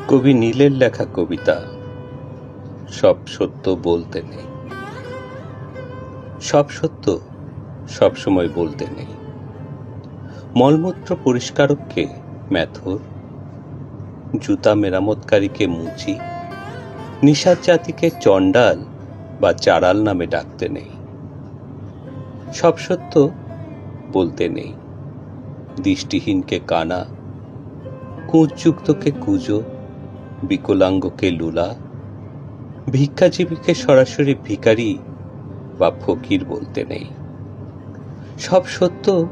কবি নীলের লেখা কবিতা সব সত্য বলতে নেই। সব সত্য সবসময় বলতে নেই। মলমূত্র পরিষ্কারককে ম্যাথর, জুতা মেরামতকারীকে মুচি, নিশার জাতিকে চণ্ডাল বা চাড়াল নামে ডাকতে নেই। সব সত্য বলতে নেই। দৃষ্টিহীনকে কানা, কুঁচযুক্তকে কুজো, বিকলাঙ্গকে লুলা, ভিক্ষাজীবীকে সরাসরি ভিখারি বা ফকির বলতে নেই। সব সত্য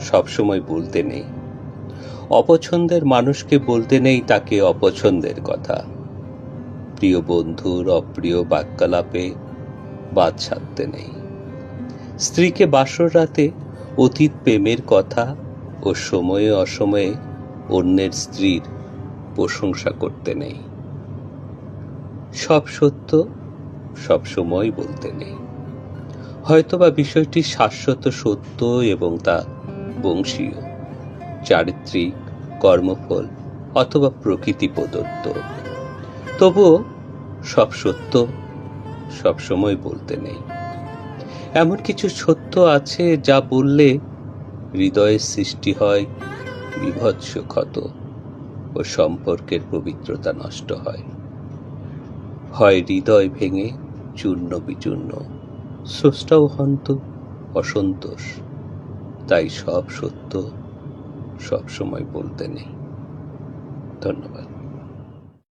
সবসময় বলতে নেই। অপছন্দের মানুষকে বলতে নেই তাকে অপছন্দের কথা। প্রিয় বন্ধুর অপ্রিয় বাক্যালাপে বাদ সাধতে নেই। স্ত্রীকে বাসর রাতে অতীত প্রেমের কথা ও সময়ে অসময়ে অন্যের স্ত্রীর প্রশংসা করতে নেই। সব সত্য সবসময় বলতে নেই। হয়তোবা বিষয়টি শাশ্বত সত্য এবং তা বংশীয়, চারিত্রিক, কর্মফল অথবা প্রকৃতি প্রদত্ত। তবুও সব সত্য সবসময় বলতে নেই। এমন কিছু সত্য আছে যা বললে হৃদয়ের সৃষ্টি হয় বীভৎস ক্ষত ও সম্পর্কের পবিত্রতা নষ্ট হয়। হয় হৃদয় ভেঙে চূর্ণ বিচূর্ণ, স্রষ্টাও হন্ত অসন্তোষ। তাই সব সত্য সবসময় বলতে নেই। ধন্যবাদ।